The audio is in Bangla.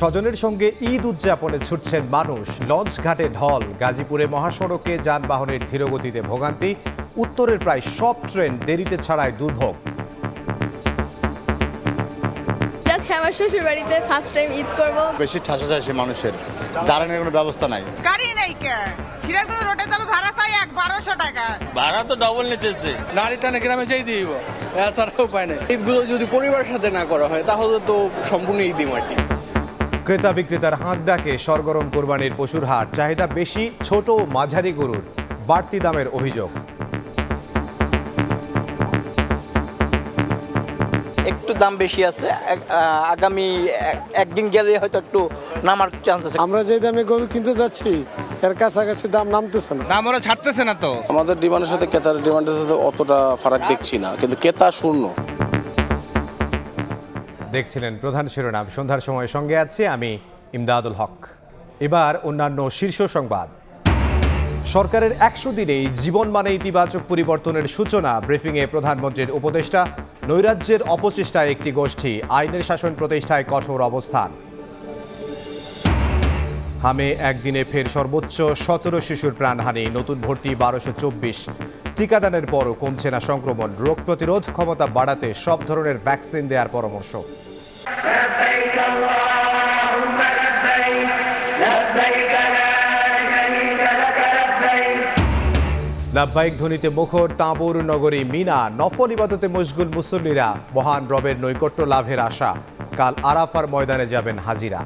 স্বজনের সঙ্গে ঈদ উদযাপনে ছুটছেন মানুষ। লঞ্চ ঘাটে ঢল, গাজীপুরে মহাসড়কে যানবাহনের ধীরগতিতে ভোগান্তি, উত্তরের প্রায় সব ট্রেন দেরিতে ছাড়ায় দুর্ভোগ। যাচ্ছে আমার শ্বশুর বাড়িতে, ফার্স্ট টাইম ঈদ করব। বেশি ঠাসাঠাসি মানুষের, দাঁড়ানোর কোনো ব্যবস্থা নাই। গাড়ি নেই কে সিরাজগঞ্জ রোডে যাবে, ভাড়া চাই 1200 টাকা। ভাড়া তো ডবল নিতেছে। নারী টানে গ্রামে যাই দিব, এছাড়া উপায় নেই। ঈদগুলো যদি পরিবারের সাথে না করা হয় তাহলে তো সম্পূর্ণ ঈদই মাটি। ক্রেতা বিক্রেতার হাত ডাকে সরগরম কোরবানির পশুর হাট। চাহিদা বেশি ছোট ও মাঝারি গরুর, বাড়তি দামের অভিযোগ। একটু দাম বেশি আছে, আগামী একদিন গেলে হয়তো একটু নামার চান্স আছে। আমরা যে দামে গরু কিনতে যাচ্ছি এর কাছাকাছি দাম নামতেছে না। দাম ওরা ছাড়তেছে না তো। আমাদের ডিমান্ডের সাথে ক্রেতার ডিমান্ডের সাথে অতটা ফারাক দেখছি না, কিন্তু ক্রেতা শূন্য। দেখছিলেন প্রধান শিরোনাম। সন্ধ্যার সময় সঙ্গে আছি আমি ইমদাদুল হক। এবার অন্যান্য শীর্ষ সংবাদ। সরকারের 100 দিনেই জীবনমানে ইতিবাচক পরিবর্তনের সূচনা। ব্রিফিংয়ে প্রধানমন্ত্রীর উপদেষ্টা। নৈরাজ্যের অপচেষ্টায় একটি গোষ্ঠী, আইনের শাসন প্রতিষ্ঠায় কঠোর অবস্থান। হামে একদিনে ফের সর্বোচ্চ 17 শিশুর প্রাণহানি, নতুন ভর্তি 1224। টিকাদানের পরও কমছে না সংক্রমণ। রোগ প্রতিরোধ ক্ষমতা বাড়াতে সব ধরনের ভ্যাকসিন দেওয়ার পরামর্শ। লাভবাহিক ধ্বনিতে মুখর তাঁবুর নগরী মিনা। নফল ইবাদতে মশগুল মুসল্লিরা, মহান রবের নৈকট্য লাভের আশা। কাল আরাফার ময়দানে যাবেন হাজিরা।